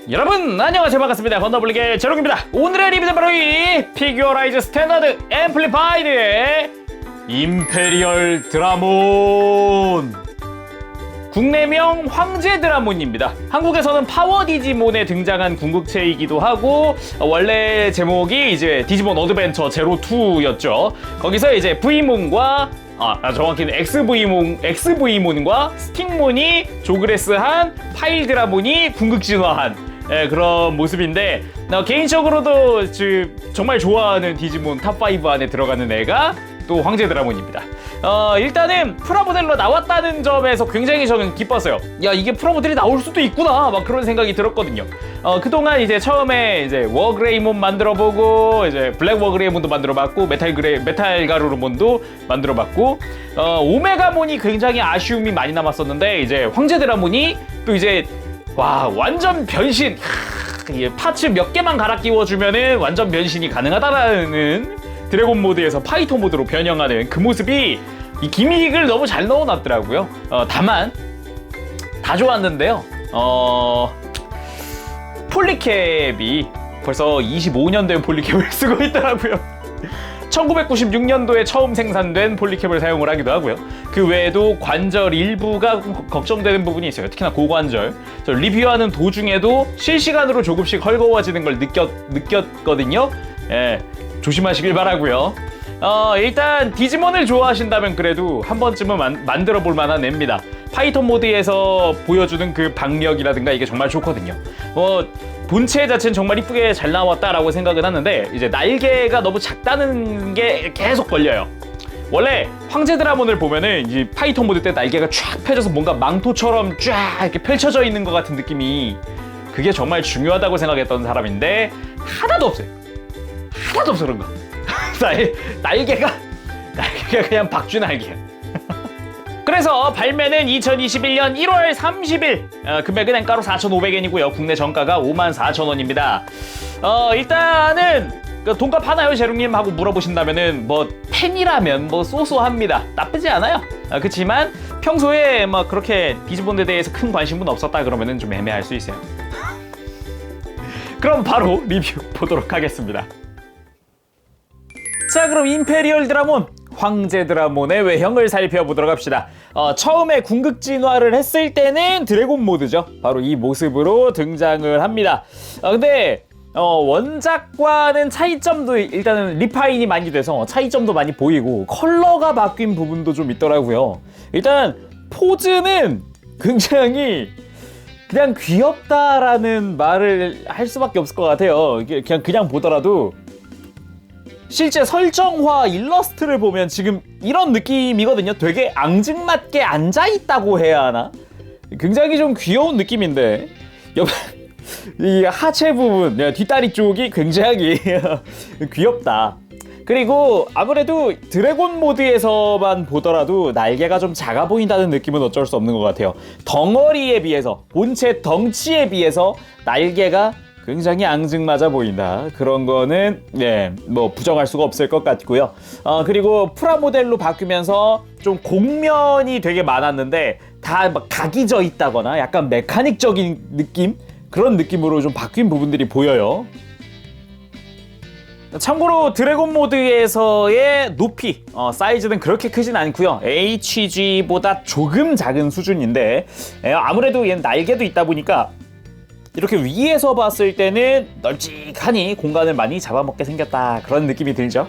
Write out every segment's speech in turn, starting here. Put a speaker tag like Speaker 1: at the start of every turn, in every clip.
Speaker 1: 여러분 안녕하세요, 반갑습니다. 건더블릭의 제롱입니다. 오늘의 리뷰는 바로 이 피규어라이즈 스탠다드 앰플리파이드의 임페리얼 드라몬, 국내명 황제 드라몬입니다. 한국에서는 파워 디지몬에 등장한 궁극체이기도 하고, 원래 제목이 이제 디지몬 어드벤처 제로2였죠. 거기서 이제 V몬과 정확히는 XV몬과 스틱몬이 조그레스한 파일 드라몬이 궁극 진화한 그런 모습인데, 개인적으로도 정말 좋아하는 디지몬 탑5 안에 들어가는 애가 또 황제 드라몬입니다. 일단은 프라모델로 나왔다는 점에서 굉장히 저는 기뻤어요. 야, 이게 프라모델이 나올 수도 있구나, 막 그런 생각이 들었거든요. 그동안 이제 처음에 이제 워그레이몬 만들어보고, 이제 블랙 워그레이몬도 만들어봤고, 메탈 가루르몬도 만들어봤고, 오메가몬이 굉장히 아쉬움이 많이 남았었는데, 이제 황제 드라몬이 또 이제 완전 변신, 파츠 몇 개만 갈아 끼워주면은 완전 변신이 가능하다라는 드래곤 모드에서 파이터 모드로 변형하는 그 모습이 이 기믹을 너무 잘 넣어놨더라고요. 다만 다 좋았는데요. 폴리캡이 벌써 25년 된 폴리캡을 쓰고 있더라고요. 1996년도에 처음 생산된 폴리캡을 사용을 하기도 하고요. 그 외에도 관절 일부가 걱정되는 부분이 있어요. 특히나 고관절. 저 리뷰하는 도중에도 실시간으로 조금씩 헐거워지는 걸 느꼈거든요. 예, 조심하시길 바라고요. 일단 디지몬을 좋아하신다면 그래도 한 번쯤은 만들어 볼 만한 애입니다. 파이터 모드에서 보여주는 그 박력이라든가 이게 정말 좋거든요. 본체 자체는 정말 이쁘게 잘 나왔다라고 생각은 하는데, 이제 날개가 너무 작다는 게 계속 걸려요. 원래 황제 드라몬을 보면은 이제 파이터 모드 때 날개가 쫙 펴져서 뭔가 망토처럼 쫙 이렇게 펼쳐져 있는 것 같은 느낌이, 그게 정말 중요하다고 생각했던 사람인데 하나도 없어요. 하나도 없어 그런 거. 날개가 그냥 박쥐날개야. 그래서 발매는 2021년 1월 30일, 금액은 엔가로 4,500엔이고요. 국내 정가가 54,000원입니다. 일단은 돈값 하나요, 제롱님? 하고 물어보신다면은 팬이라면 쏘쏘합니다. 나쁘지 않아요. 그렇지만 평소에 그렇게 디지몬에 대해서 큰 관심은 없었다 그러면은 좀 애매할 수 있어요. 그럼 바로 리뷰 보도록 하겠습니다. 자, 그럼 임페리얼 드라몬, 황제 드라몬의 외형을 살펴보도록 합시다. 처음에 궁극 진화를 했을 때는 드래곤 모드죠. 바로 이 모습으로 등장을 합니다. 근데 원작과는 차이점도, 일단은 리파인이 많이 돼서 차이점도 많이 보이고 컬러가 바뀐 부분도 좀 있더라고요. 일단 포즈는 굉장히 그냥 귀엽다라는 말을 할 수밖에 없을 것 같아요. 그냥 보더라도 실제 설정화 일러스트를 보면 지금 이런 느낌이거든요. 되게 앙증맞게 앉아있다고 해야 하나? 굉장히 좀 귀여운 느낌인데, 이 하체 부분, 뒷다리 쪽이 굉장히 귀엽다. 그리고 아무래도 드래곤 모드에서만 보더라도 날개가 좀 작아 보인다는 느낌은 어쩔 수 없는 것 같아요. 덩어리에 비해서, 본체 덩치에 비해서 날개가 굉장히 앙증맞아 보인다. 그런 거는 부정할 수가 없을 것 같고요. 그리고 프라모델로 바뀌면서 좀 곡면이 되게 많았는데 다 각이 져 있다거나 약간 메카닉적인 느낌? 그런 느낌으로 좀 바뀐 부분들이 보여요. 참고로 드래곤 모드에서의 높이, 사이즈는 그렇게 크진 않고요. HG보다 조금 작은 수준인데, 아무래도 얘는 날개도 있다 보니까 이렇게 위에서 봤을 때는 널찍하니 공간을 많이 잡아먹게 생겼다, 그런 느낌이 들죠.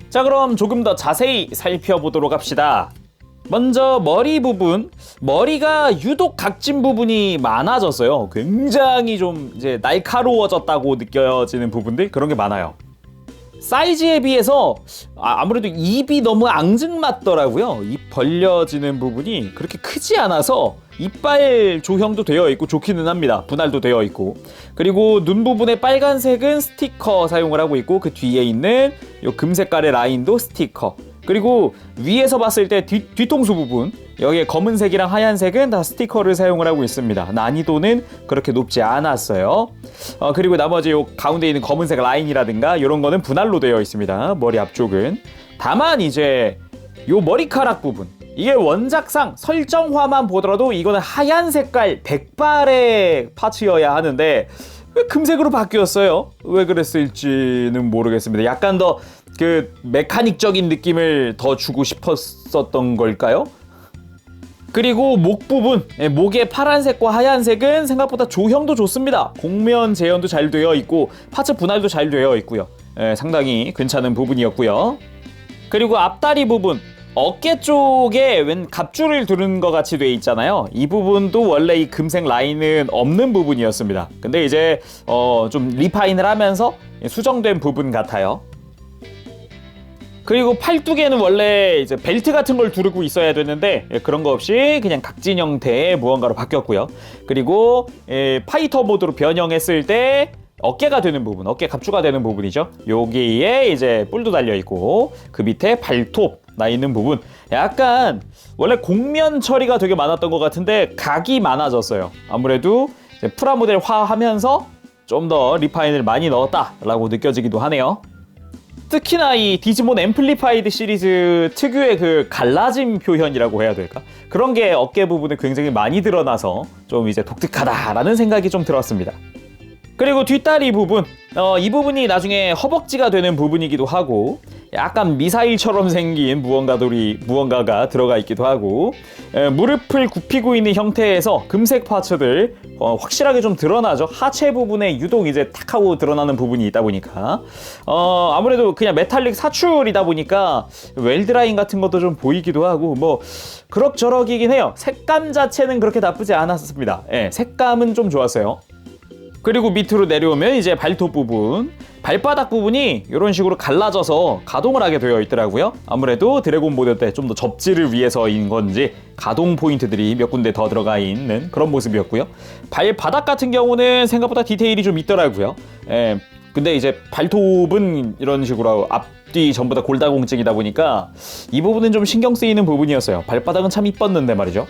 Speaker 1: 자, 그럼 조금 더 자세히 살펴보도록 합시다. 먼저 머리 부분, 머리가 유독 각진 부분이 많아졌어요. 굉장히 좀 이제 날카로워졌다고 느껴지는 부분들, 그런 게 많아요. 사이즈에 비해서 아무래도 입이 너무 앙증맞더라고요. 입 벌려지는 부분이 그렇게 크지 않아서 이빨 조형도 되어 있고 좋기는 합니다. 분할도 되어 있고. 그리고 눈 부분의 빨간색은 스티커 사용을 하고 있고, 그 뒤에 있는 요 금색깔의 라인도 스티커. 그리고 위에서 봤을 때 뒤통수 부분, 여기에 검은색이랑 하얀색은 다 스티커를 사용을 하고 있습니다. 난이도는 그렇게 높지 않았어요. 그리고 나머지 요 가운데 있는 검은색 라인이라든가 이런 거는 분할로 되어 있습니다. 머리 앞쪽은. 다만 이제 요 머리카락 부분, 이게 원작상 설정화만 보더라도 이거는 하얀 색깔 백발의 파츠여야 하는데 왜 금색으로 바뀌었어요? 왜 그랬을지는 모르겠습니다. 약간 더 그 메카닉적인 느낌을 더 주고 싶었었던 걸까요? 그리고 목 부분, 목의 파란색과 하얀색은 생각보다 조형도 좋습니다. 곡면 재현도 잘 되어 있고 파츠 분할도 잘 되어 있고요. 상당히 괜찮은 부분이었고요. 그리고 앞다리 부분, 어깨 쪽에 웬 갑줄을 두른 것 같이 돼 있잖아요. 이 부분도 원래 이 금색 라인은 없는 부분이었습니다. 근데 이제 좀 리파인을 하면서 수정된 부분 같아요. 그리고 팔뚝에는 원래 이제 벨트 같은 걸 두르고 있어야 되는데 그런 거 없이 그냥 각진 형태의 무언가로 바뀌었고요. 그리고 파이터 모드로 변형했을 때 어깨가 되는 부분, 어깨 갑주가 되는 부분이죠. 여기에 이제 뿔도 달려 있고 그 밑에 발톱 나 있는 부분, 약간 원래 곡면 처리가 되게 많았던 것 같은데 각이 많아졌어요. 아무래도 이제 프라모델화하면서 좀 더 리파인을 많이 넣었다라고 느껴지기도 하네요. 특히나 이 디지몬 앰플리파이드 시리즈 특유의 그 갈라짐 표현이라고 해야 될까? 그런 게 어깨 부분에 굉장히 많이 드러나서 좀 이제 독특하다라는 생각이 좀 들었습니다. 그리고 뒷다리 부분, 이 부분이 나중에 허벅지가 되는 부분이기도 하고 약간 미사일처럼 생긴 무언가가 들어가 있기도 하고 무릎을 굽히고 있는 형태에서 금색 파츠들 확실하게 좀 드러나죠. 하체 부분에 유독 이제 탁 하고 드러나는 부분이 있다 보니까 아무래도 그냥 메탈릭 사출이다 보니까 웰드라인 같은 것도 좀 보이기도 하고 뭐 그럭저럭이긴 해요. 색감 자체는 그렇게 나쁘지 않았습니다. 색감은 좀 좋았어요. 그리고 밑으로 내려오면 이제 발톱 부분, 발바닥 부분이 이런 식으로 갈라져서 가동을 하게 되어 있더라고요. 아무래도 드래곤 모드 때 좀 더 접지를 위해서인 건지 가동 포인트들이 몇 군데 더 들어가 있는 그런 모습이었고요. 발바닥 같은 경우는 생각보다 디테일이 좀 있더라고요. 근데 이제 발톱은 이런 식으로 앞뒤 전부 다 골다공증이다 보니까 이 부분은 좀 신경 쓰이는 부분이었어요. 발바닥은 참 이뻤는데 말이죠.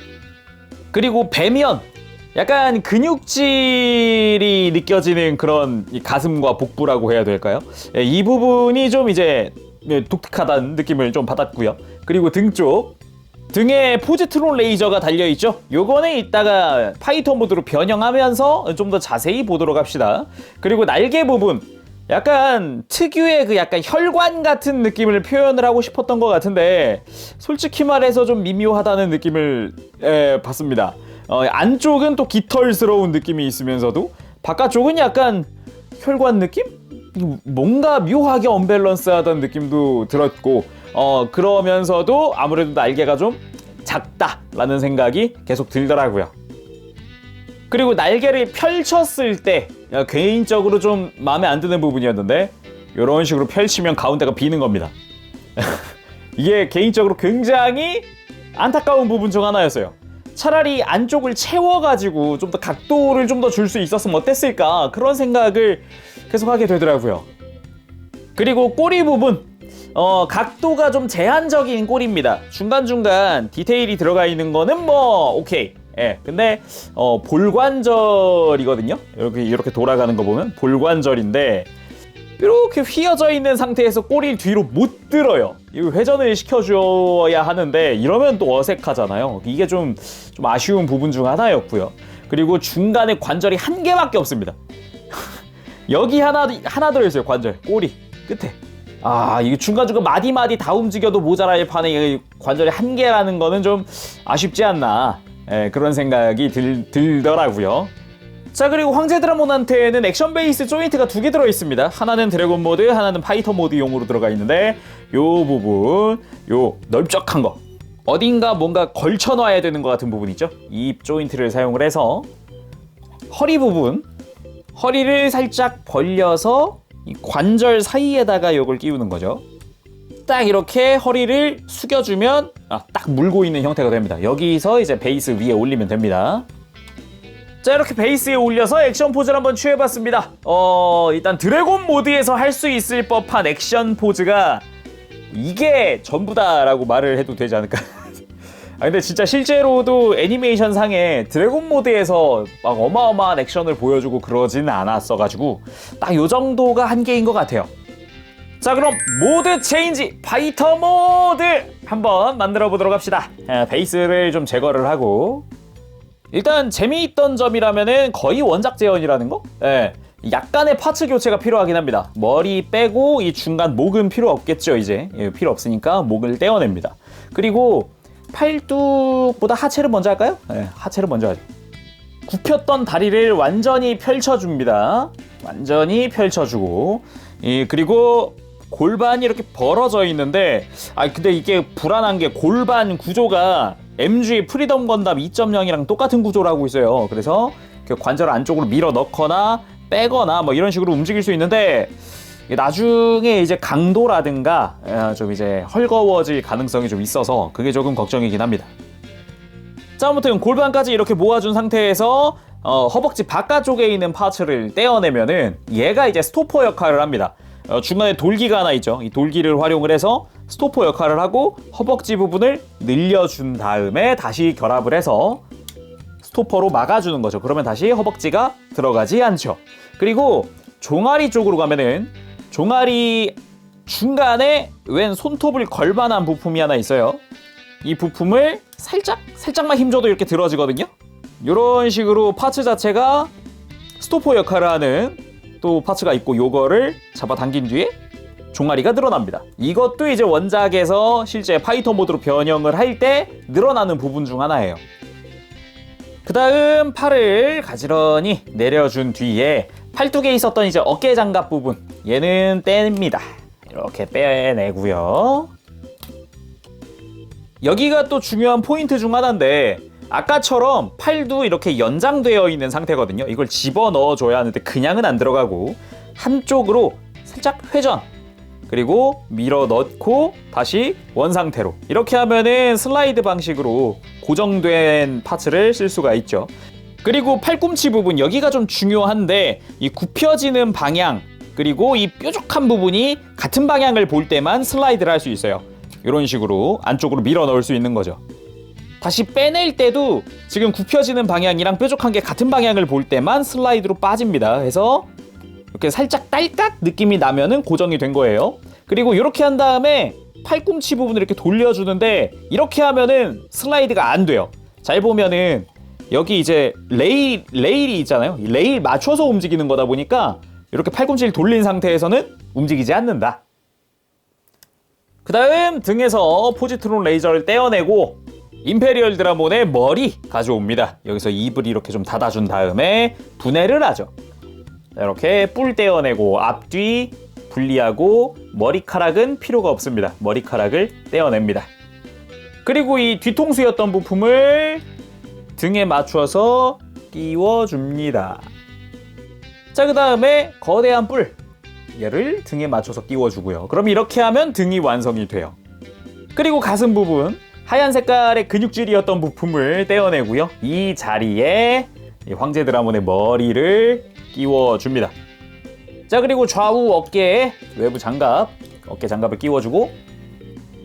Speaker 1: 그리고 배면, 약간 근육질이 느껴지는 그런 이 가슴과 복부라고 해야 될까요? 이 부분이 좀 이제 독특하다는 느낌을 좀 받았고요. 그리고 등 쪽, 등에 포지트론 레이저가 달려있죠? 요거는 이따가 파이터 모드로 변형하면서 좀 더 자세히 보도록 합시다. 그리고 날개 부분, 약간 특유의 그 약간 혈관 같은 느낌을 표현을 하고 싶었던 것 같은데 솔직히 말해서 좀 미묘하다는 느낌을 받습니다. 안쪽은 또 깃털스러운 느낌이 있으면서도 바깥쪽은 약간 혈관 느낌? 뭔가 묘하게 언밸런스하다는 느낌도 들었고 그러면서도 아무래도 날개가 좀 작다라는 생각이 계속 들더라고요. 그리고 날개를 펼쳤을 때 개인적으로 좀 마음에 안 드는 부분이었는데 이런 식으로 펼치면 가운데가 비는 겁니다. 이게 개인적으로 굉장히 안타까운 부분 중 하나였어요. 차라리 안쪽을 채워가지고 좀 더 각도를 좀 더 줄 수 있었으면 어땠을까, 그런 생각을 계속 하게 되더라고요. 그리고 꼬리 부분, 각도가 좀 제한적인 꼬리입니다. 중간중간 디테일이 들어가 있는 거는 뭐 오케이. 근데 볼관절이거든요. 이렇게 돌아가는 거 보면 볼관절인데 이렇게 휘어져 있는 상태에서 꼬리를 뒤로 못 들어요. 이거 회전을 시켜줘야 하는데 이러면 또 어색하잖아요. 이게 좀 아쉬운 부분 중 하나였고요. 그리고 중간에 관절이 한 개밖에 없습니다. 여기 하나 들어있어요. 관절, 꼬리 끝에. 이게 중간중간 마디마디 다 움직여도 모자랄 판에 관절이 한 개라는 거는 좀 아쉽지 않나, 그런 생각이 들더라고요. 자, 그리고 황제 드라몬한테는 액션 베이스 조인트가 2개 들어있습니다. 하나는 드래곤 모드, 하나는 파이터 모드용으로 들어가 있는데 요 부분, 요 넓적한 거 어딘가 뭔가 걸쳐놔야 되는 것 같은 부분 있죠? 이 조인트를 사용을 해서 허리 부분, 허리를 살짝 벌려서 이 관절 사이에다가 이걸 끼우는 거죠. 딱 이렇게 허리를 숙여주면 딱 물고 있는 형태가 됩니다. 여기서 이제 베이스 위에 올리면 됩니다. 자, 이렇게 베이스에 올려서 액션 포즈를 한번 취해봤습니다. 일단 드래곤 모드에서 할 수 있을 법한 액션 포즈가 이게 전부다라고 말을 해도 되지 않을까. 근데 진짜 실제로도 애니메이션 상에 드래곤 모드에서 막 어마어마한 액션을 보여주고 그러지는 않았어가지고 딱 요 정도가 한계인 것 같아요. 자, 그럼 모드 체인지 파이터 모드 한번 만들어 보도록 합시다. 베이스를 좀 제거를 하고, 일단 재미있던 점이라면은 거의 원작 재현이라는 거? 약간의 파츠 교체가 필요하긴 합니다. 머리 빼고 이 중간 목은 필요 없겠죠. 이제 필요 없으니까 목을 떼어냅니다. 그리고 팔뚝보다 하체를 먼저 할까요? 하체를 먼저 하죠. 굽혔던 다리를 완전히 펼쳐줍니다. 완전히 펼쳐주고, 그리고 골반이 이렇게 벌어져 있는데, 근데 이게 불안한 게 골반 구조가 MG 프리덤 건담 2.0이랑 똑같은 구조를 하고 있어요. 그래서 그 관절 안쪽으로 밀어 넣거나 빼거나 뭐 이런 식으로 움직일 수 있는데, 나중에 이제 강도라든가 좀 이제 헐거워질 가능성이 좀 있어서 그게 조금 걱정이긴 합니다. 자, 아무튼 골반까지 이렇게 모아준 상태에서 허벅지 바깥쪽에 있는 파츠를 떼어내면은 얘가 이제 스토퍼 역할을 합니다. 중간에 돌기가 하나 있죠. 이 돌기를 활용을 해서 스토퍼 역할을 하고 허벅지 부분을 늘려준 다음에 다시 결합을 해서 스토퍼로 막아주는 거죠. 그러면 다시 허벅지가 들어가지 않죠. 그리고 종아리 쪽으로 가면은 종아리 중간에 웬 손톱을 걸만한 부품이 하나 있어요. 이 부품을 살짝만 힘줘도 이렇게 들어지거든요. 이런 식으로 파츠 자체가 스토퍼 역할을 하는 또 파츠가 있고, 요거를 잡아당긴 뒤에 종아리가 늘어납니다. 이것도 이제 원작에서 실제 파이터 모드로 변형을 할 때 늘어나는 부분 중 하나예요. 그 다음 팔을 가지런히 내려준 뒤에 팔뚝에 있었던 이제 어깨 장갑 부분, 얘는 뗍니다. 이렇게 빼내고요. 여기가 또 중요한 포인트 중 하나인데, 아까처럼 팔도 이렇게 연장되어 있는 상태거든요. 이걸 집어넣어 줘야 하는데 그냥은 안 들어가고 한쪽으로 살짝 회전, 그리고 밀어 넣고 다시 원상태로, 이렇게 하면은 슬라이드 방식으로 고정된 파츠를 쓸 수가 있죠. 그리고 팔꿈치 부분, 여기가 좀 중요한데 이 굽혀지는 방향 그리고 이 뾰족한 부분이 같은 방향을 볼 때만 슬라이드를 할 수 있어요. 이런 식으로 안쪽으로 밀어 넣을 수 있는 거죠. 다시 빼낼 때도 지금 굽혀지는 방향이랑 뾰족한 게 같은 방향을 볼 때만 슬라이드로 빠집니다. 그래서 이렇게 살짝 딸깍 느낌이 나면은 고정이 된 거예요. 그리고 이렇게 한 다음에 팔꿈치 부분을 이렇게 돌려주는데, 이렇게 하면은 슬라이드가 안 돼요. 잘 보면은 여기 이제 레일이 있잖아요. 이 레일 맞춰서 움직이는 거다 보니까 이렇게 팔꿈치를 돌린 상태에서는 움직이지 않는다. 그 다음 등에서 포지트론 레이저를 떼어내고 임페리얼 드라몬의 머리 가져옵니다. 여기서 입을 이렇게 좀 닫아준 다음에 분해를 하죠. 이렇게 뿔 떼어내고 앞뒤 분리하고, 머리카락은 필요가 없습니다. 머리카락을 떼어냅니다. 그리고 이 뒤통수였던 부품을 등에 맞춰서 끼워줍니다. 자, 그 다음에 거대한 뿔, 얘를 등에 맞춰서 끼워주고요. 그럼 이렇게 하면 등이 완성이 돼요. 그리고 가슴 부분, 하얀 색깔의 근육질이었던 부품을 떼어내고요. 이 자리에 황제 드라몬의 머리를 끼워줍니다. 자, 그리고 좌우 어깨에 외부 장갑, 어깨 장갑을 끼워주고,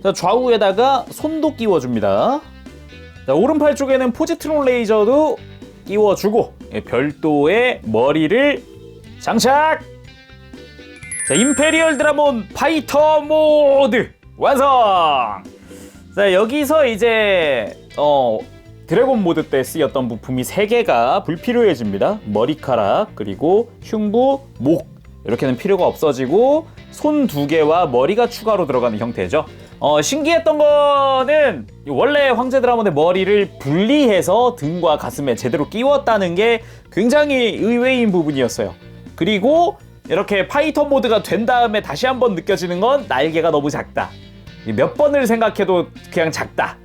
Speaker 1: 자, 좌우에다가 손도 끼워줍니다. 자, 오른팔 쪽에는 포지트론 레이저도 끼워주고, 별도의 머리를 장착! 자, 임페리얼 드라몬 파이터 모드 완성! 자, 여기서 이제 드래곤 모드 때 쓰였던 부품이 3개가 불필요해집니다. 머리카락, 그리고 흉부, 목, 이렇게는 필요가 없어지고 손 2개와 머리가 추가로 들어가는 형태죠. 신기했던 거는 원래 황제 드라몬의 머리를 분리해서 등과 가슴에 제대로 끼웠다는 게 굉장히 의외인 부분이었어요. 그리고 이렇게 파이터 모드가 된 다음에 다시 한번 느껴지는 건 날개가 너무 작다. 몇 번을 생각해도 그냥 작다.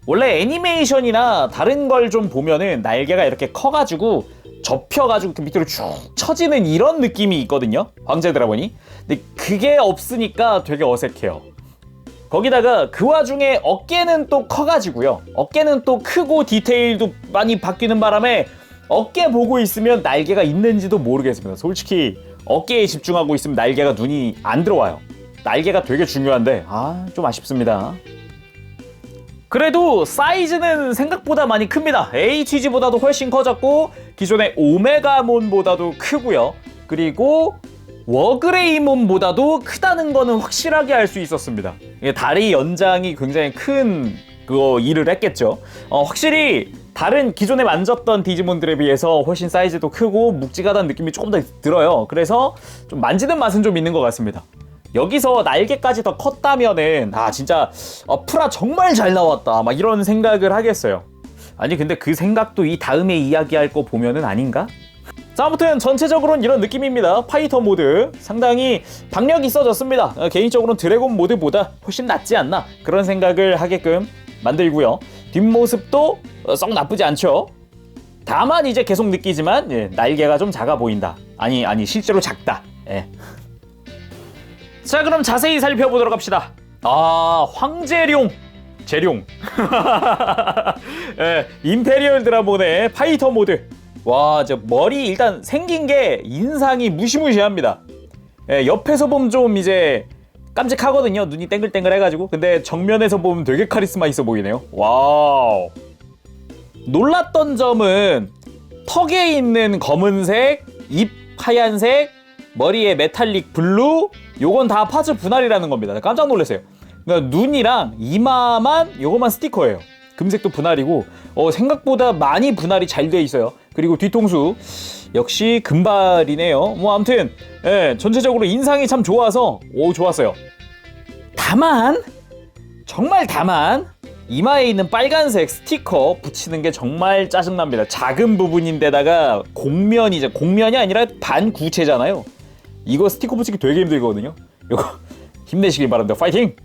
Speaker 1: 원래 애니메이션이나 다른 걸 좀 보면은 날개가 이렇게 커가지고 접혀가지고 밑으로 쭉 처지는 이런 느낌이 있거든요, 황제 드라곤이. 근데 그게 없으니까 되게 어색해요. 거기다가 그 와중에 어깨는 또 커가지고요, 어깨는 또 크고 디테일도 많이 바뀌는 바람에 어깨 보고 있으면 날개가 있는지도 모르겠습니다. 솔직히 어깨에 집중하고 있으면 날개가 눈이 안 들어와요. 날개가 되게 중요한데 좀 아쉽습니다. 그래도 사이즈는 생각보다 많이 큽니다. HG보다도 훨씬 커졌고 기존의 오메가몬보다도 크고요. 그리고 워그레이몬보다도 크다는 거는 확실하게 알 수 있었습니다. 다리 연장이 굉장히 큰 일을 했겠죠. 확실히 다른 기존에 만졌던 디지몬들에 비해서 훨씬 사이즈도 크고 묵직하다는 느낌이 조금 더 들어요. 그래서 좀 만지는 맛은 좀 있는 것 같습니다. 여기서 날개까지 더 컸다면은 진짜 프라 정말 잘 나왔다 막 이런 생각을 하겠어요. 아니 근데 그 생각도 이 다음에 이야기할 거 보면은 아닌가? 자, 아무튼 전체적으로는 이런 느낌입니다. 파이터 모드 상당히 박력이 있어졌습니다. 개인적으로는 드래곤 모드보다 훨씬 낫지 않나 그런 생각을 하게끔 만들고요. 뒷모습도 썩 나쁘지 않죠. 다만 이제 계속 느끼지만 날개가 좀 작아 보인다. 아니 실제로 작다. 자, 그럼 자세히 살펴보도록 합시다. 황제룡 재룡 임페리얼 드라몬의 파이터 모드. 와, 저 머리 일단 생긴 게 인상이 무시무시합니다. 옆에서 보면 좀 이제 깜찍하거든요. 눈이 땡글땡글 해가지고. 근데 정면에서 보면 되게 카리스마 있어 보이네요. 와우. 놀랐던 점은 턱에 있는 검은색, 입 하얀색, 머리에 메탈릭 블루, 요건 다 파츠 분할이라는 겁니다. 깜짝 놀랐어요. 그러니까 눈이랑 이마만 요거만 스티커예요. 금색도 분할이고 생각보다 많이 분할이 잘 돼 있어요. 그리고 뒤통수 역시 금발이네요. 뭐 아무튼 전체적으로 인상이 참 좋아서 좋았어요. 정말 다만 이마에 있는 빨간색 스티커 붙이는 게 정말 짜증납니다. 작은 부분인데다가 공면이 아니라 반구체잖아요. 이거 스티커 붙이기 되게 힘들거든요. 이거 힘내시길 바랍니다. 파이팅!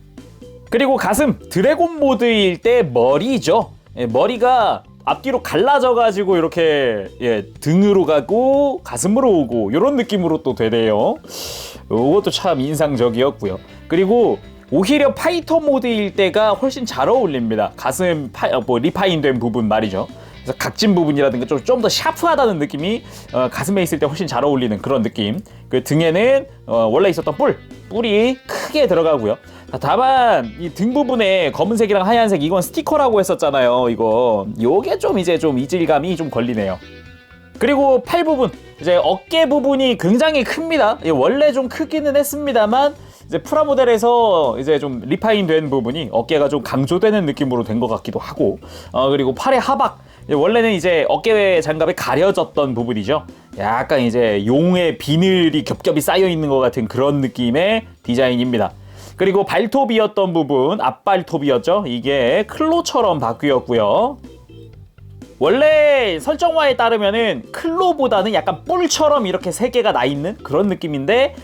Speaker 1: 그리고 가슴, 드래곤 모드일 때 머리죠. 머리가 앞뒤로 갈라져가지고 이렇게 등으로 가고 가슴으로 오고 이런 느낌으로 또 되네요. 이것도 참 인상적이었고요. 그리고 오히려 파이터 모드일 때가 훨씬 잘 어울립니다. 가슴 리파인된 부분 말이죠. 그래서 각진 부분이라든가 좀 더 샤프하다는 느낌이 가슴에 있을 때 훨씬 잘 어울리는 그런 느낌. 그 등에는 원래 있었던 뿔이 크게 들어가고요. 다만 이 등 부분에 검은색이랑 하얀색 이건 스티커라고 했었잖아요. 요게 좀 이질감이 좀 걸리네요. 그리고 팔 부분, 이제 어깨 부분이 굉장히 큽니다. 원래 좀 크기는 했습니다만 이제 프라모델에서 이제 좀 리파인된 부분이 어깨가 좀 강조되는 느낌으로 된 것 같기도 하고, 그리고 팔의 하박, 원래는 이제 어깨 장갑에 가려졌던 부분이죠. 약간 이제 용의 비늘이 겹겹이 쌓여 있는 것 같은 그런 느낌의 디자인입니다. 그리고 발톱이었던 부분, 앞발톱이었죠. 이게 클로처럼 바뀌었고요. 원래 설정화에 따르면은 클로보다는 약간 뿔처럼 이렇게 세 개가 나 있는 그런 느낌인데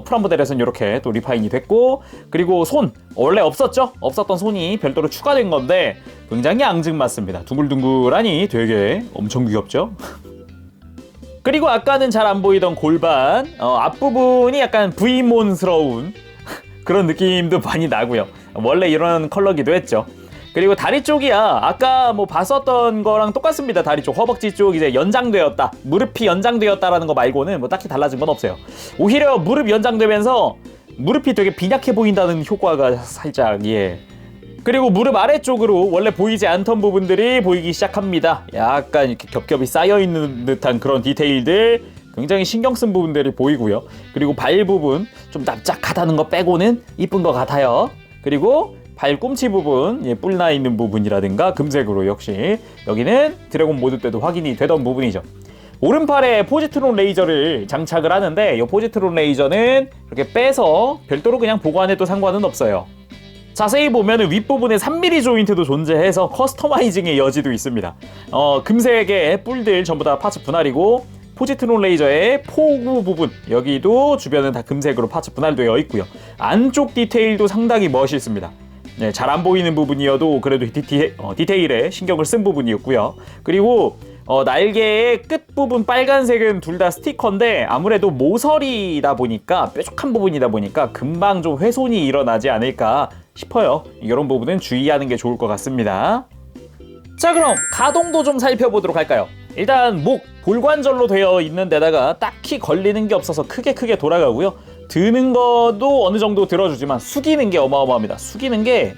Speaker 1: 프라모델에서는 이렇게 또 리파인이 됐고, 그리고 손 원래 없었던 손이 별도로 추가된 건데 굉장히 앙증맞습니다. 둥글둥글하니 되게 엄청 귀엽죠. 그리고 아까는 잘 안 보이던 골반 앞부분이 약간 V몬스러운 그런 느낌도 많이 나고요. 원래 이런 컬러기도 했죠. 그리고 다리 쪽이야 아까 봤었던 거랑 똑같습니다. 다리 쪽, 허벅지 쪽 이제 연장되었다, 무릎이 연장되었다라는 거 말고는 딱히 달라진 건 없어요. 오히려 무릎 연장되면서 무릎이 되게 빈약해 보인다는 효과가 살짝 그리고 무릎 아래쪽으로 원래 보이지 않던 부분들이 보이기 시작합니다. 약간 이렇게 겹겹이 쌓여있는 듯한 그런 디테일들, 굉장히 신경 쓴 부분들이 보이고요. 그리고 발 부분 좀 납작하다는 거 빼고는 이쁜 것 같아요. 그리고 발꿈치 부분, 뿔 나 있는 부분이라든가 금색으로 역시 여기는 드래곤 모드 때도 확인이 되던 부분이죠. 오른팔에 포지트론 레이저를 장착을 하는데 이 포지트론 레이저는 이렇게 빼서 별도로 그냥 보관해도 상관은 없어요. 자세히 보면 윗부분에 3mm 조인트도 존재해서 커스터마이징의 여지도 있습니다. 금색의 뿔들 전부 다 파츠 분할이고, 포지트론 레이저의 포구 부분 여기도 주변은 다 금색으로 파츠 분할되어 있고요. 안쪽 디테일도 상당히 멋있습니다. 잘 안 보이는 부분이어도 그래도 디테일에 신경을 쓴 부분이었고요. 그리고 날개의 끝부분 빨간색은 둘 다 스티커인데 아무래도 모서리다 보니까, 뾰족한 부분이다 보니까 금방 좀 훼손이 일어나지 않을까 싶어요. 이런 부분은 주의하는 게 좋을 것 같습니다. 자, 그럼 가동도 좀 살펴보도록 할까요? 일단 목, 볼관절로 되어 있는 데다가 딱히 걸리는 게 없어서 크게 돌아가고요. 드는 것도 어느 정도 들어주지만 숙이는 게 어마어마합니다. 숙이는 게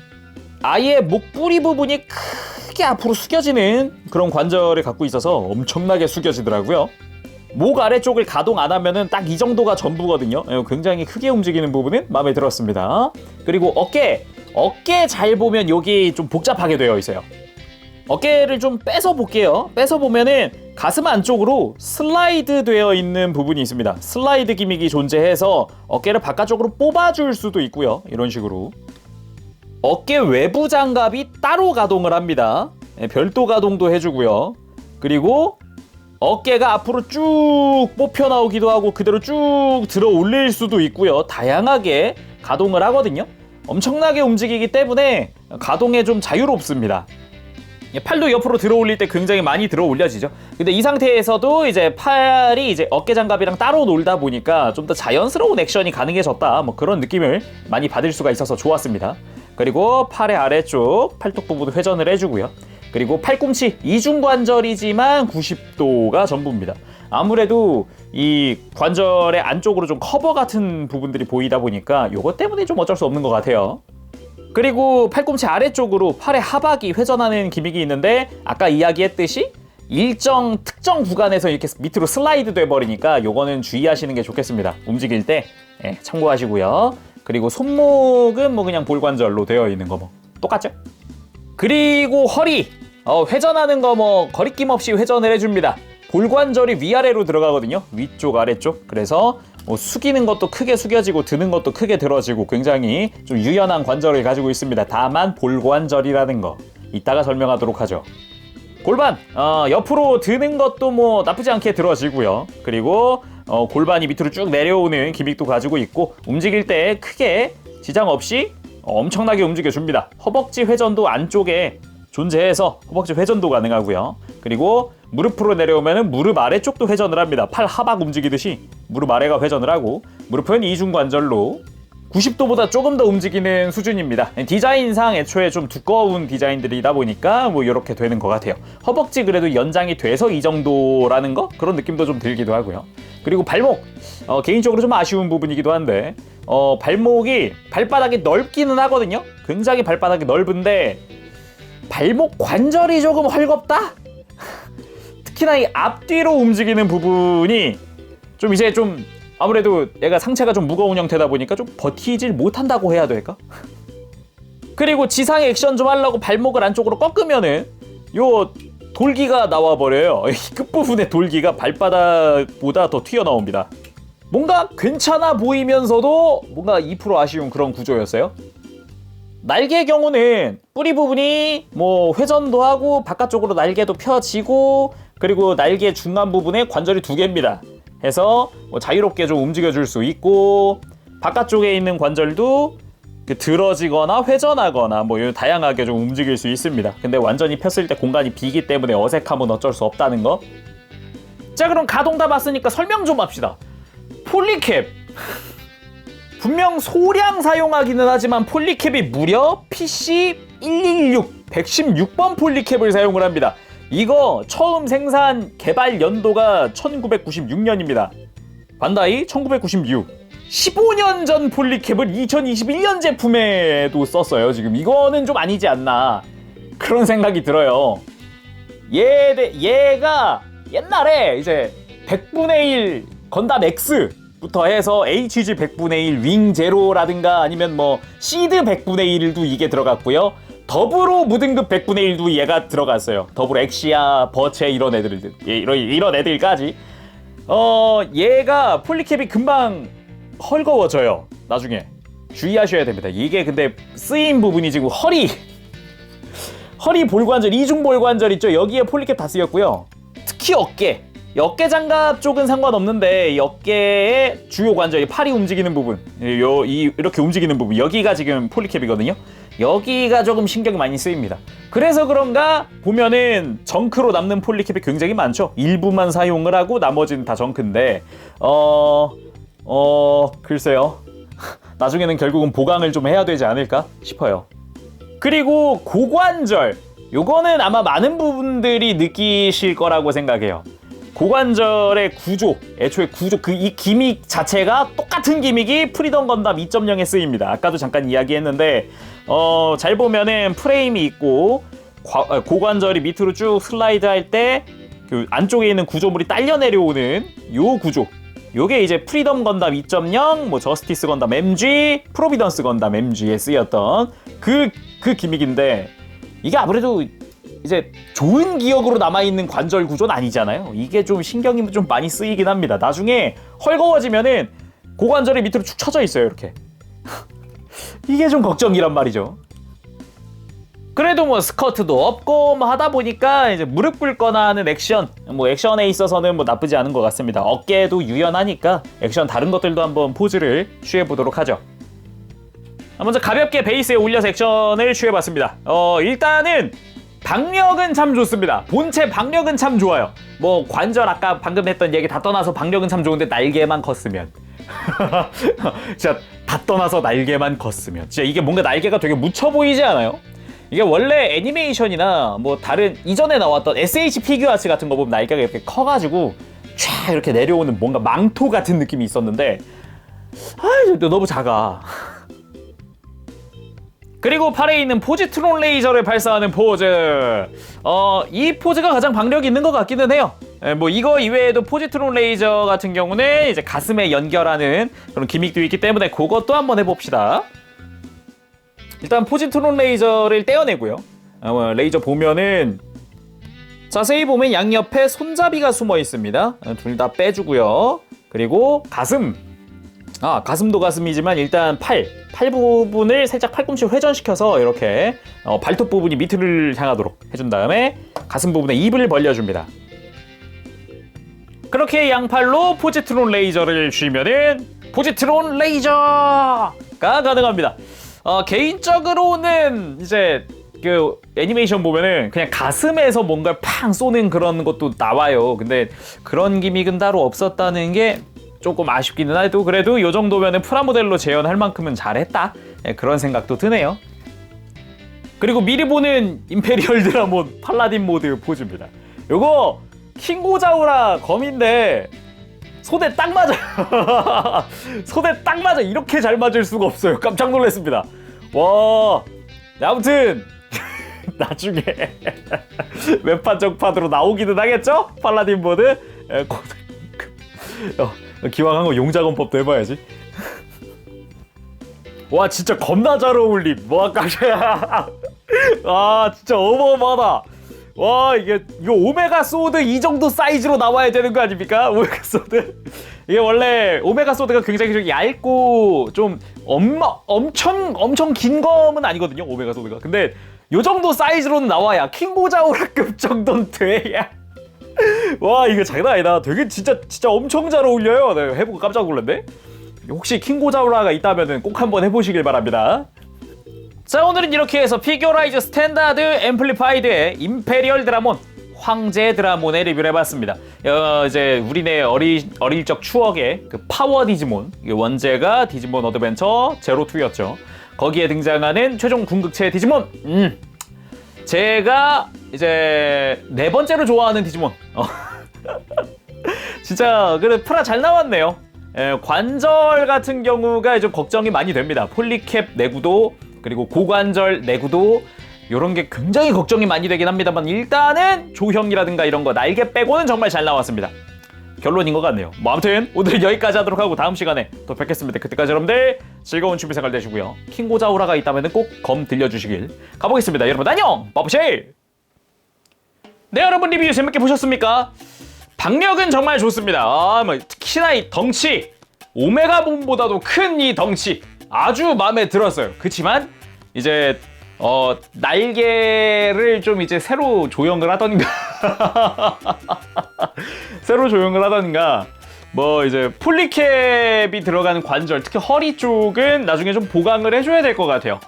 Speaker 1: 아예 목 뿌리 부분이 크게 앞으로 숙여지는 그런 관절을 갖고 있어서 엄청나게 숙여지더라고요. 목 아래쪽을 가동 안 하면은 딱 이 정도가 전부거든요. 굉장히 크게 움직이는 부분은 마음에 들었습니다. 그리고 어깨 잘 보면 여기 좀 복잡하게 되어 있어요. 어깨를 좀 빼서 볼게요. 빼서 보면은 가슴 안쪽으로 슬라이드 되어 있는 부분이 있습니다. 슬라이드 기믹이 존재해서 어깨를 바깥쪽으로 뽑아줄 수도 있고요. 이런 식으로. 어깨 외부 장갑이 따로 가동을 합니다. 별도 가동도 해주고요. 그리고 어깨가 앞으로 쭉 뽑혀 나오기도 하고 그대로 쭉 들어 올릴 수도 있고요. 다양하게 가동을 하거든요. 엄청나게 움직이기 때문에 가동에 좀 자유롭습니다. 팔도 옆으로 들어 올릴 때 굉장히 많이 들어 올려지죠. 근데 이 상태에서도 이제 팔이 이제 어깨 장갑이랑 따로 놀다 보니까 좀 더 자연스러운 액션이 가능해졌다. 뭐 그런 느낌을 많이 받을 수가 있어서 좋았습니다. 그리고 팔의 아래쪽 팔뚝 부분 회전을 해주고요. 그리고 팔꿈치 이중관절이지만 90도가 전부입니다. 아무래도 이 관절의 안쪽으로 좀 커버 같은 부분들이 보이다 보니까 요것 때문에 좀 어쩔 수 없는 것 같아요. 그리고 팔꿈치 아래쪽으로 팔의 하박이 회전하는 기믹이 있는데 아까 이야기했듯이 일정 특정 구간에서 이렇게 밑으로 슬라이드 돼버리니까 요거는 주의하시는 게 좋겠습니다. 움직일 때 참고하시고요. 그리고 손목은 뭐 그냥 볼관절로 되어 있는 거 뭐 똑같죠? 그리고 허리 회전하는 거 뭐 거리낌 없이 회전을 해줍니다. 볼관절이 위아래로 들어가거든요. 위쪽 아래쪽. 그래서 뭐 숙이는 것도 크게 숙여지고 드는 것도 크게 들어지고 굉장히 좀 유연한 관절을 가지고 있습니다. 다만 볼관절이라는 거 이따가 설명하도록 하죠. 골반 옆으로 드는 것도 뭐 나쁘지 않게 들어지고요. 그리고 골반이 밑으로 쭉 내려오는 기믹도 가지고 있고 움직일 때 크게 지장 없이 엄청나게 움직여줍니다. 허벅지 회전도 안쪽에 존재해서 허벅지 회전도 가능하고요. 그리고 무릎으로 내려오면 무릎 아래쪽도 회전을 합니다. 팔 하박 움직이듯이 무릎 아래가 회전을 하고 무릎은 이중관절로 90도보다 조금 더 움직이는 수준입니다. 디자인상 애초에 좀 두꺼운 디자인들이다 보니까 뭐 이렇게 되는 것 같아요. 허벅지 그래도 연장이 돼서 이 정도라는 거? 그런 느낌도 좀 들기도 하고요. 그리고 발목 개인적으로 좀 아쉬운 부분이기도 한데 발목이 발바닥이 넓기는 하거든요. 굉장히 발바닥이 넓은데 발목 관절이 조금 헐겁다? 특히나 이 앞뒤로 움직이는 부분이 좀 이제 좀 아무래도 얘가 상체가 좀 무거운 형태다 보니까 좀 버티질 못한다고 해야 될까? 그리고 지상의 액션 좀 하려고 발목을 안쪽으로 꺾으면은 요 돌기가 나와버려요. 이 끝부분의 돌기가 발바닥보다 더 튀어나옵니다. 뭔가 괜찮아 보이면서도 뭔가 2% 아쉬운 그런 구조였어요. 날개의 경우는 뿌리 부분이 뭐 회전도 하고 바깥쪽으로 날개도 펴지고 그리고 날개 중간 부분에 관절이 2개입니다. 해서 뭐 자유롭게 좀 움직여줄 수 있고 바깥쪽에 있는 관절도 들어지거나 회전하거나 뭐 다양하게 좀 움직일 수 있습니다. 근데 완전히 폈을 때 공간이 비기 때문에 어색함은 어쩔 수 없다는 거. 자, 그럼 가동 다 봤으니까 설명 좀 합시다. 폴리캡 분명 소량 사용하기는 하지만 폴리캡이 무려 PC116 116번 폴리캡을 사용을 합니다. 이거 처음 생산 개발 연도가 1996년입니다. 반다이 1996 15년 전 폴리캡을 2021년 제품에도 썼어요. 지금 이거는 좀 아니지 않나 그런 생각이 들어요. 얘가 옛날에 이제 100분의 1 건담 X 부터 해서 HG 100분의 1 윙 제로라든가 아니면 뭐 시드 100분의 1도 이게 들어갔고요. 더블로 무등급 100분의 1도 얘가 들어갔어요. 더블 엑시아, 버체 이런 애들까지. 얘가 폴리캡이 금방 헐거워져요. 나중에 주의하셔야 됩니다. 이게 근데 쓰인 부분이 지금 허리 볼관절, 이중 볼관절 있죠. 여기에 폴리캡 다 쓰였고요. 특히 어깨 장갑 쪽은 상관없는데 이 어깨의 주요 관절, 팔이 움직이는 부분, 이렇게 움직이는 부분, 여기가 지금 폴리캡이거든요. 여기가 조금 신경이 많이 쓰입니다. 그래서 그런가 보면은 정크로 남는 폴리캡이 굉장히 많죠. 일부만 사용을 하고 나머지는 다 정크인데 글쎄요. 나중에는 결국은 보강을 좀 해야 되지 않을까 싶어요. 그리고 고관절, 요거는 아마 많은 분들이 느끼실 거라고 생각해요. 고관절의 구조, 애초에 구조, 이 기믹 자체가 똑같은 기믹이 프리덤 건담 2.0에 쓰입니다. 아까도 잠깐 이야기했는데 잘 보면은 프레임이 있고 고관절이 밑으로 쭉 슬라이드 할 때 그 안쪽에 있는 구조물이 딸려 내려오는 요 구조. 요게 이제 프리덤 건담 2.0, 뭐 저스티스 건담 MG, 프로비던스 건담 MG에 쓰였던 그 기믹인데, 이게 아무래도 이제 좋은 기억으로 남아있는 관절 구조는 아니잖아요. 이게 좀 신경이 좀 많이 쓰이긴 합니다. 나중에 헐거워지면은 고관절이 밑으로 축 처져 있어요, 이렇게. 이게 좀 걱정이란 말이죠. 그래도 뭐 스커트도 없고 뭐 하다 보니까 이제 무릎 꿇거나 하는 액션, 뭐 액션에 있어서는 뭐 나쁘지 않은 것 같습니다. 어깨도 유연하니까 액션 다른 것들도 한번 포즈를 취해보도록 하죠. 먼저 가볍게 베이스에 올려서 액션을 취해봤습니다. 일단은 박력은 참 좋습니다. 본체 박력은 참 좋아요. 뭐 관절 아까 방금 했던 얘기 다 떠나서 박력은 참 좋은데 날개만 컸으면 진짜 다 떠나서 날개만 컸으면 진짜 이게 뭔가 날개가 되게 묻혀 보이지 않아요? 이게 원래 애니메이션이나 뭐 다른 이전에 나왔던 SH 피규어츠 같은 거 보면 날개가 이렇게 커가지고 촤 이렇게 내려오는 뭔가 망토 같은 느낌이 있었는데 너무 작아. 그리고 팔에 있는 포지트론 레이저를 발사하는 포즈. 이 포즈가 가장 박력이 있는 것 같기는 해요. 뭐 이거 이외에도 포지트론 레이저 같은 경우는 이제 가슴에 연결하는 그런 기믹도 있기 때문에 그것도 한번 해봅시다. 일단 포지트론 레이저를 떼어내고요. 레이저 보면은 자세히 보면 양옆에 손잡이가 숨어 있습니다. 둘 다 빼주고요. 그리고 가슴. 가슴도 가슴이지만 일단 팔 부분을 살짝 팔꿈치 회전시켜서 이렇게 발톱 부분이 밑을 향하도록 해준 다음에 가슴 부분에 입을 벌려줍니다. 그렇게 양팔로 포지트론 레이저를 쥐면은 포지트론 레이저가 가능합니다. 개인적으로는 이제 그 애니메이션 보면은 그냥 가슴에서 뭔가를 팡 쏘는 그런 것도 나와요. 근데 그런 기믹은 따로 없었다는 게 조금 아쉽기는 해도 그래도 이 정도면은 프라모델로 재현할 만큼은 잘했다. 그런 생각도 드네요. 그리고 미리 보는 임페리얼 드라몬 팔라딘 모드 포즈입니다. 요거 킹고자우라 검인데 손에 딱 맞아. 손에 딱 맞아. 이렇게 잘 맞을 수가 없어요. 깜짝 놀랐습니다. 와, 아무튼 나중에 웹판 정판으로 나오기는 하겠죠? 팔라딘 모드. 기왕 한 거 용자건법도 해봐야지. 와 진짜 겁나 잘 어울림. 와 깜짝이야. 아 진짜 어마어마하다. 와 이거 오메가 소드 이 정도 사이즈로 나와야 되는 거 아닙니까? 오메가 소드. 이게 원래 오메가 소드가 굉장히 좀 얇고 좀 엄청 긴 검은 아니거든요. 오메가 소드가. 근데 요 정도 사이즈로는 나와야 킹고자우라급 정도는 돼야. 와 이거 장난 아니다. 되게 진짜 엄청 잘 어울려요. 내가 해보고 깜짝 놀랐네. 혹시 킹고자우라가 있다면 꼭 한번 해보시길 바랍니다. 자 오늘은 이렇게 해서 피규어라이즈 스탠다드 앰플리파이드의 임페리얼 드라몬 황제 드라몬의 리뷰를 해봤습니다. 이제 우리네 어릴 적 추억의 그 파워 디지몬, 원제가 디지몬 어드벤처 제로2였죠. 거기에 등장하는 최종 궁극체 디지몬. 제가 이제 네 번째로 좋아하는 디지몬. 진짜 그래 프라 잘 나왔네요. 관절 같은 경우가 좀 걱정이 많이 됩니다. 폴리캡 내구도 그리고 고관절 내구도 이런 게 굉장히 걱정이 많이 되긴 합니다만 일단은 조형이라든가 이런 거 날개 빼고는 정말 잘 나왔습니다. 결론인 것 같네요. 뭐 아무튼 오늘 여기까지 하도록 하고 다음 시간에 또 뵙겠습니다. 그때까지 여러분들 즐거운 취미생활 되시고요. 킹고자우라가 있다면 꼭 검 들려주시길 가보겠습니다. 여러분 안녕! 바보쉐! 네 여러분 리뷰 재밌게 보셨습니까? 박력은 정말 좋습니다. 뭐 특히나 이 덩치 오메가몬보다도 큰 이 덩치 아주 마음에 들었어요. 그치만 이제 날개를 좀 이제 새로 조형을 하던가 뭐 이제 폴리캡이 들어가는 관절 특히 허리 쪽은 나중에 좀 보강을 해줘야 될 것 같아요.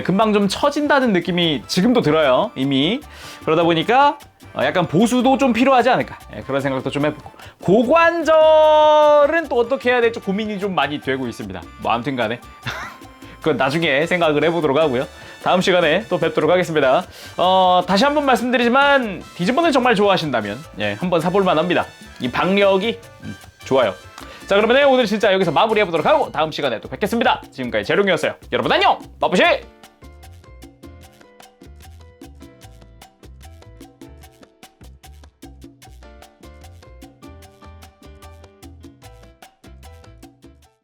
Speaker 1: 금방 좀 처진다는 느낌이 지금도 들어요. 이미 그러다 보니까 약간 보수도 좀 필요하지 않을까 그런 생각도 좀 해보고 고관절은 또 어떻게 해야 될지 고민이 좀 많이 되고 있습니다. 뭐 아무튼 간에 그건 나중에 생각을 해보도록 하고요. 다음 시간에 또 뵙도록 하겠습니다. 다시 한번 말씀드리지만 디지몬을 정말 좋아하신다면 한번 사볼만 합니다. 이 박력이 좋아요. 자 그러면 오늘 진짜 여기서 마무리해보도록 하고 다음 시간에 또 뵙겠습니다. 지금까지 재룡이었어요. 여러분 안녕! 바쁘시!